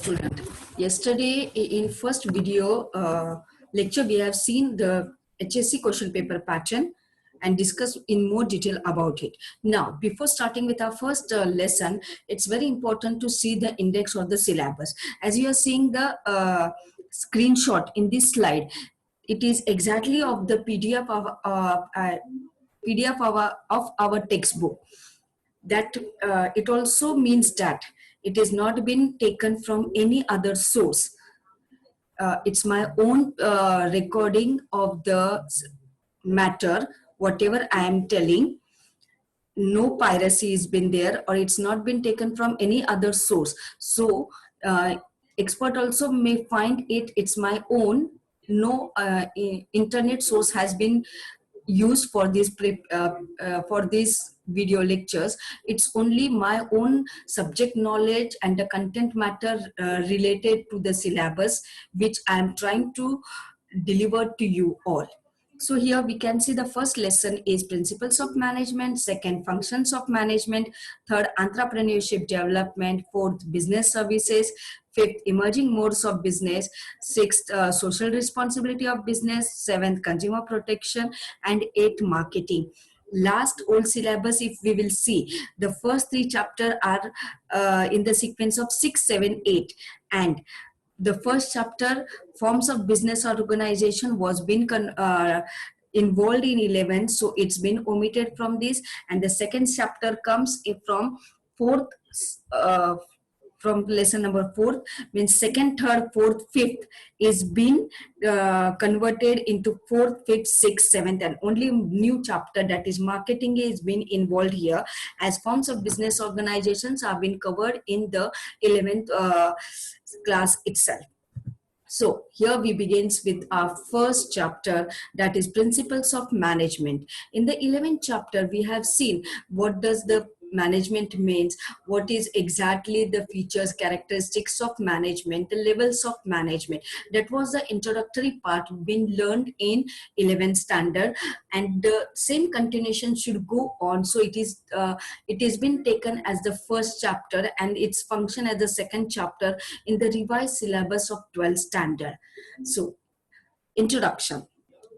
student. Yesterday in first video lecture, we have seen the HSC question paper pattern and discuss in more detail about it. Now, before starting with our first lesson, it's very important to see the index or the syllabus. As you are seeing the screenshot in this slide, it is exactly of the PDF of our textbook. That it also means that it is not been taken from any other source. It's my own recording of the matter, whatever I am telling. No piracy has been there, or it's not been taken from any other source. So expert also may find it's my own. No internet source has been used for this for these video lectures. It's only my own subject knowledge and the content matter related to the syllabus which I am trying to deliver to you all. So here we can see the first lesson is principles of management, second functions of management, third entrepreneurship development, fourth business services, fifth emerging modes of business, sixth social responsibility of business, seventh consumer protection, and eighth marketing. Last old syllabus, if we will see, the first three chapters are in the sequence of 6, 7, 8, and the first chapter, forms of business organization, was been involved in 11, so it's been omitted from this. And the second chapter comes from fourth, from lesson number 4, means second, third, fourth, fifth is been converted into fourth, fifth, sixth, seventh, and only new chapter, that is marketing, is been involved here, as forms of business organizations have been covered in the 11th class itself. So here we begins with our first chapter, that is principles of management. In the 11th chapter, we have seen what does the management means, what is exactly the features, characteristics of management, the levels of management. That was the introductory part being learned in 11th standard, and the same continuation should go on. So it is been taken as the first chapter and its function as the second chapter in the revised syllabus of 12th standard. So introduction.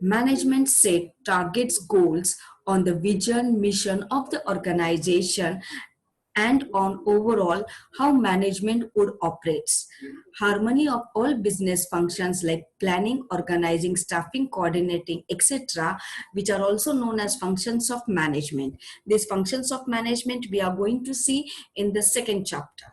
Management set targets, goals on the vision, mission of the organization and on overall how management would operates. Harmony of all business functions like planning, organizing, staffing, coordinating, etc., which are also known as functions of management. These functions of management we are going to see in the second chapter.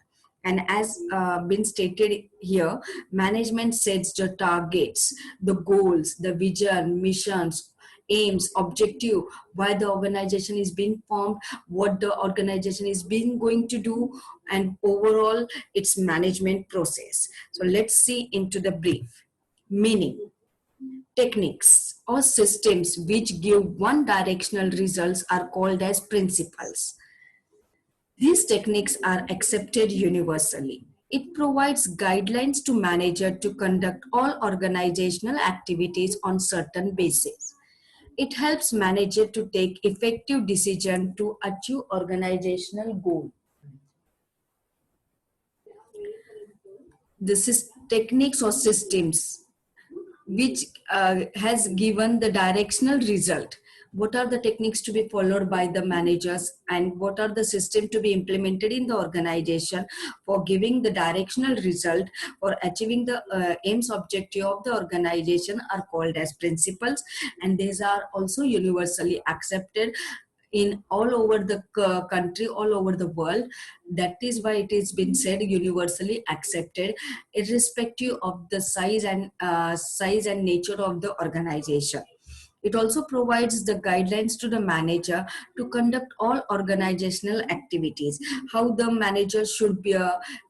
And as been stated here, management sets the targets, the goals, the vision, missions, aims, objective, why the organization is being formed, what the organization is being going to do, and overall its management process. So let's see into the brief. Meaning, techniques or systems which give one directional results are called as principles. These techniques are accepted universally. It provides guidelines to manager to conduct all organizational activities on certain basis. It helps manager to take effective decision to achieve organizational goal. This is techniques or systems which has given the directional result. What are the techniques to be followed by the managers and what are the system to be implemented in the organization for giving the directional result for achieving the aims objective of the organization are called as principles, and these are also universally accepted in all over the country, all over the world. That is why it has been said universally accepted, irrespective of the size and nature of the organization. It also provides the guidelines to the manager to conduct all organizational activities, how the manager should be,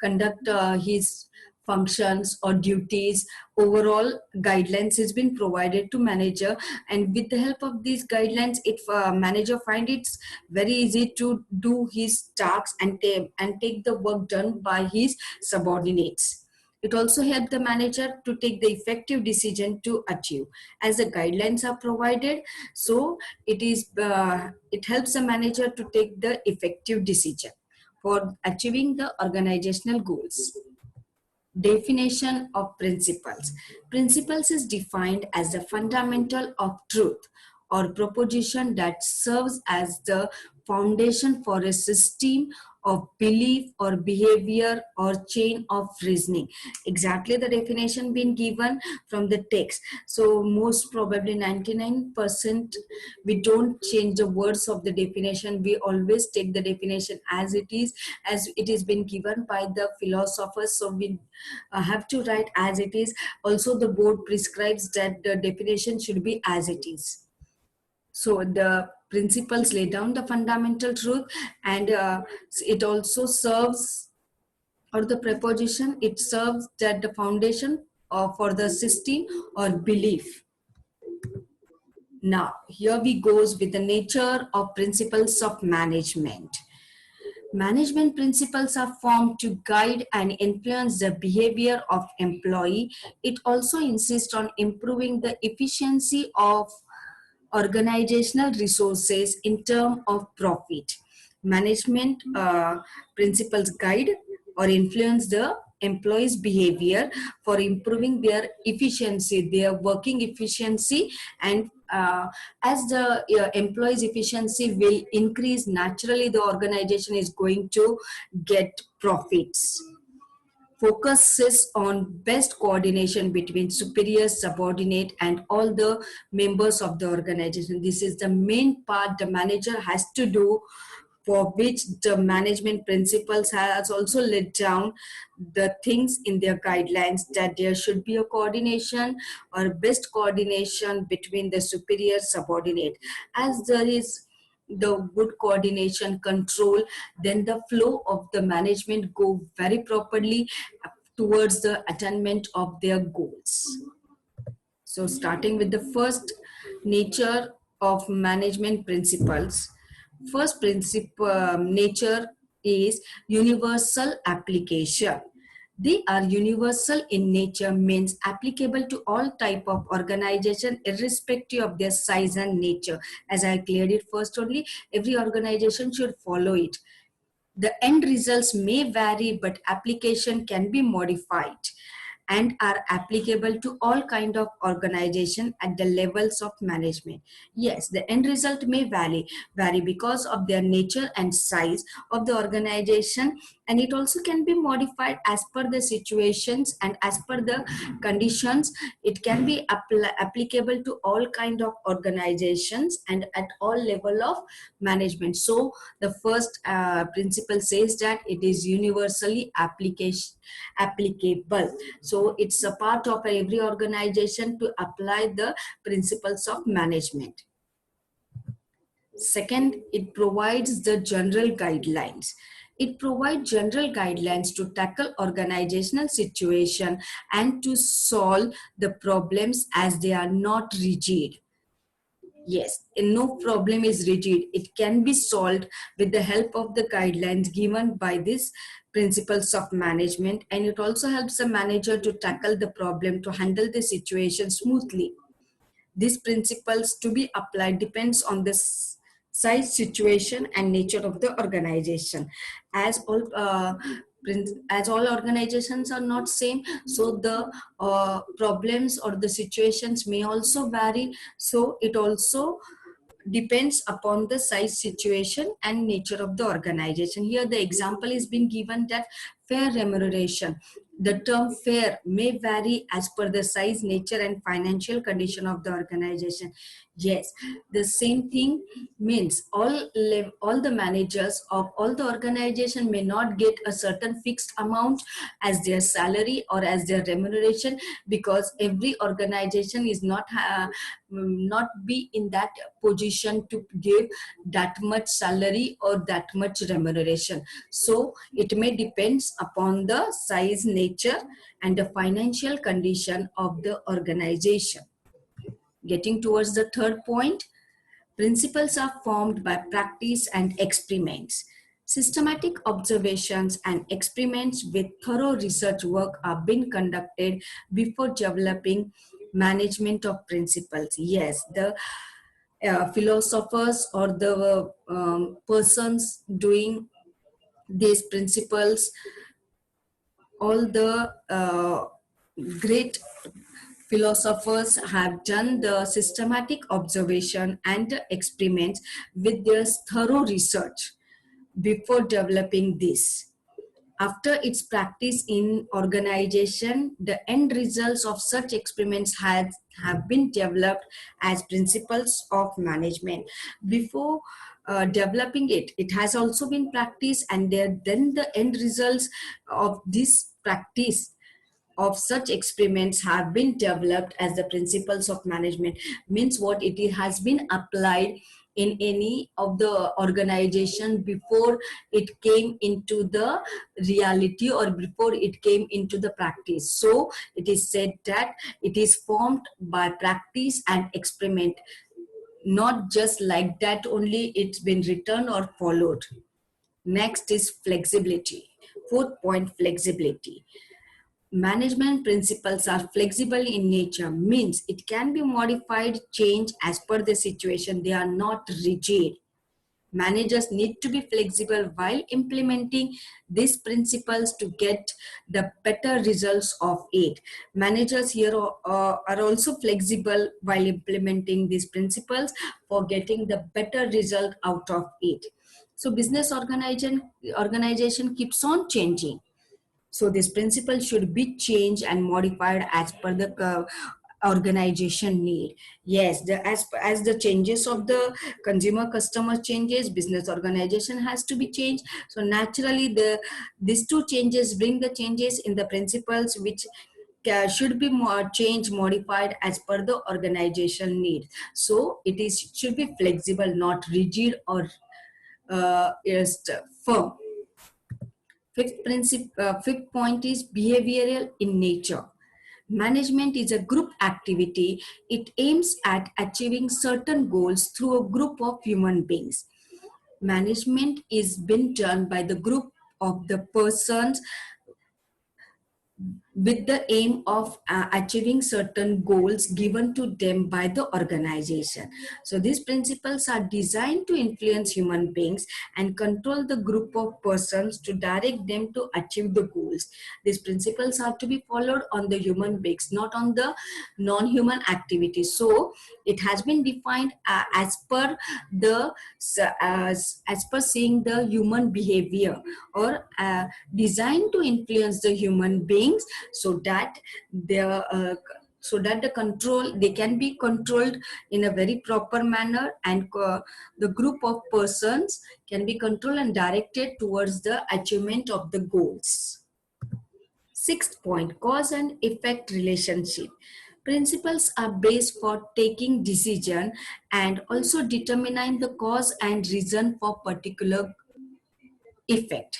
conduct his functions or duties. Overall guidelines has been provided to manager, and with the help of these guidelines, if manager find it's very easy to do his tasks and take the work done by his subordinates. It also helps the manager to take the effective decision to achieve. As the guidelines are provided, so it helps the manager to take the effective decision for achieving the organizational goals. Definition of principles. Principles is defined as the fundamental of truth or proposition that serves as the foundation for a system of belief or behavior or chain of reasoning. Exactly the definition being given from the text. So most probably 99% we don't change the words of the definition. We always take the definition as it is been given by the philosophers. So we have to write as it is. Also the board prescribes that the definition should be as it is. So the principles lay down the fundamental truth, and it also serves, or the preposition, it serves that the foundation for the system or belief. Now here we goes with the nature of principles of management. Management principles are formed to guide and influence the behavior of employee. It also insists on improving the efficiency of organizational resources in terms of profit. Management principles guide or influence the employees' behavior for improving their efficiency, their working efficiency, and as the employees' efficiency will increase, naturally the organization is going to get profits. Focuses on best coordination between superior, subordinate, and all the members of the organization. This is the main part the manager has to do, for which the management principles has also laid down the things in their guidelines, that there should be a coordination or best coordination between the superior subordinate. As there is the good coordination control, then the flow of the management go very properly towards the attainment of their goals. So starting with the first nature of management principles. First principle nature is universal application. They are universal in nature, means applicable to all type of organization irrespective of their size and nature. As I cleared it first only, every organization should follow it. The end results may vary, but application can be modified and are applicable to all kind of organization at the levels of management. Yes, the end result may vary because of their nature and size of the organization, and it also can be modified as per the situations and as per the conditions. It can be applicable to all kind of organizations and at all level of management. So the first principle says that it is universally applicable. So it's a part of every organization to apply the principles of management. Second, it provides the general guidelines. It provides general guidelines to tackle organizational situation and to solve the problems as they are not rigid. Yes, and no problem is rigid. It can be solved with the help of the guidelines given by these principles of management, and it also helps the manager to tackle the problem, to handle the situation smoothly. These principles to be applied depends on the size, situation, and nature of the organization. As all as all organizations are not same, so the problems or the situations may also vary. So it also depends upon the size, situation, and nature of the organization. Here the example is being given that fair remuneration. The term fair may vary as per the size, nature, and financial condition of the organization. Yes, the same thing means all the managers of all the organization may not get a certain fixed amount as their salary or as their remuneration, because every organization is not be in that position to give that much salary or that much remuneration. So it may depends upon the size, nature, and the financial condition of the organization. Getting towards the third point, principles are formed by practice and experiments. Systematic observations and experiments with thorough research work are being conducted before developing management of principles. Yes, the philosophers or the persons doing these principles all the great philosophers have done the systematic observation and experiments with their thorough research before developing this. After its practice in organization, the end results of such experiments have been developed as principles of management. Before developing it, it has also been practiced, and then the end results of this practice of such experiments have been developed as the principles of management. Means what, it has been applied in any of the organization before it came into the reality or before it came into the practice. So it is said that it is formed by practice and experiment, not just like that only it's been written or followed. Next is flexibility. Fourth point, flexibility. Management principles are flexible in nature, means it can be modified, changed as per the situation. They are not rigid. Managers need to be flexible while implementing these principles to get the better results of it. Managers here are also flexible while implementing these principles for getting the better result out of it. So business organization keeps on changing. So this principle should be changed and modified as per the organization need. Yes, as the changes of the consumer customer changes, business organization has to be changed. So naturally, these two changes bring the changes in the principles which should be more changed, modified as per the organization need. So it is should be flexible, not rigid or just firm. Fifth point is behavioral in nature. Management is a group activity. It aims at achieving certain goals through a group of human beings. Management is being done by the group of the persons with the aim of achieving certain goals given to them by the organization. So these principles are designed to influence human beings and control the group of persons to direct them to achieve the goals. These principles are to be followed on the human beings, not on the non-human activities. So it has been defined as per the as per seeing the human behavior, or designed to influence the human beings so that the control, they can be controlled in a very proper manner, and the group of persons can be controlled and directed towards the achievement of the goals. Sixth point, cause and effect relationship. Principles are based for taking decision and also determining the cause and reason for particular effect.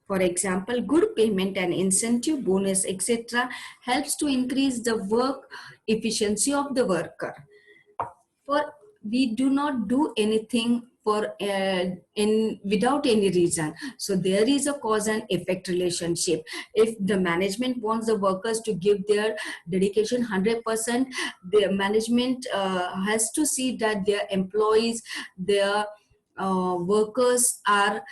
For example, good payment and incentive, bonus, etc. helps to increase the work efficiency of the worker. For we do not do anything for in without any reason. So there is a cause and effect relationship. If the management wants the workers to give their dedication 100%, the management has to see that their employees, their workers are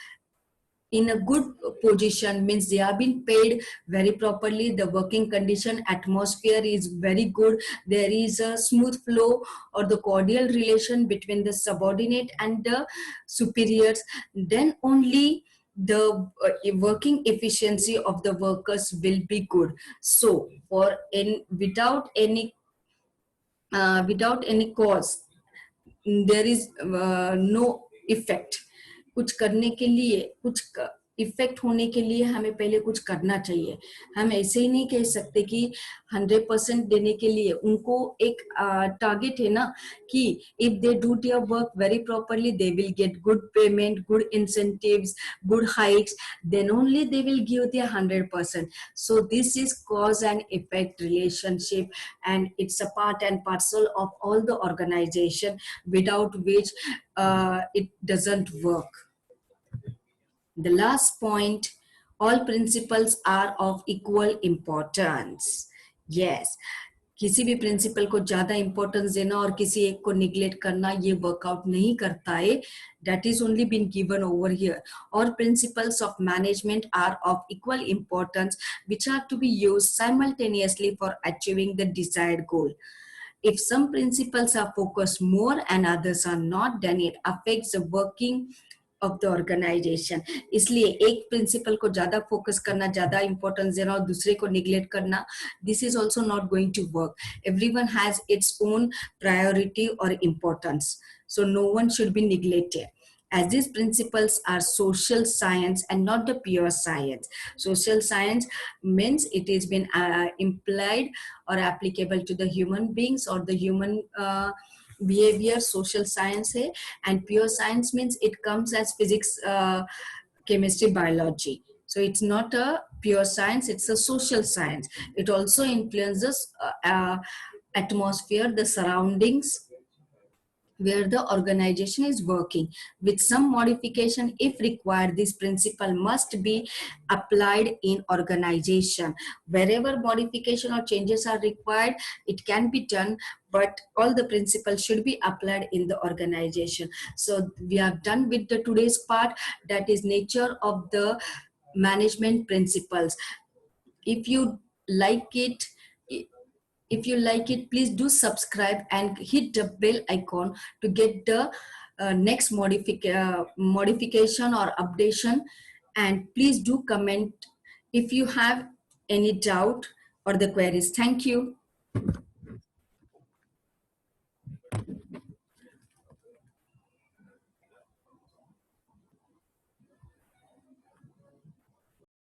in a good position, means they are being paid very properly, the working condition atmosphere is very good, there is a smooth flow or the cordial relation between the subordinate and the superiors, then only the working efficiency of the workers will be good. So for without any cause, there is no effect. कुछ करने के लिए, कुछ effect होने के लिए हमें पहले कुछ करना चाहिए. हम ऐसे ही नहीं कह सकते कि 100% देने के लिए उनको एक टारगेट है ना कि if they do their work very properly, they will get good payment, good incentives, good hikes, then only they will give their 100%. So this is cause and effect relationship, and it's a part and parcel of all the organization, without which it doesn't work. The last point, all principles are of equal importance. Yes, किसी भी principal को ज्यादा importance देना और किसी एक को neglect करना ये वर्कआउट नहीं करता है. That is only been given over here. All principles of management are of equal importance, which are to be used simultaneously for achieving the desired goal. If some principles are focused more and others are not, then it affects the working of the organisation. इसलिए एक principal को ज्यादा focus करना, ज्यादा importance देना और दूसरे को निग्लेक्ट करना, this is also not going to work. Everyone has its own priority और importance, so no one should be neglected, as these principles are social science and not the pure science. Social science means it is been implied or applicable to the human beings or the human behavior. Social science है, and pure science means it comes as physics, chemistry, biology. So it's not a pure science, it's a social science. It also influences atmosphere, the surroundings where the organization is working. With some modification if required, this principle must be applied in organization. Wherever modification or changes are required, it can be done, but all the principles should be applied in the organization. So we have done with the today's part, that is nature of the management principles. If you like it, if you like it, please do subscribe and hit the bell icon to get the next modification or updation. And please do comment if you have any doubt or the queries. Thank you.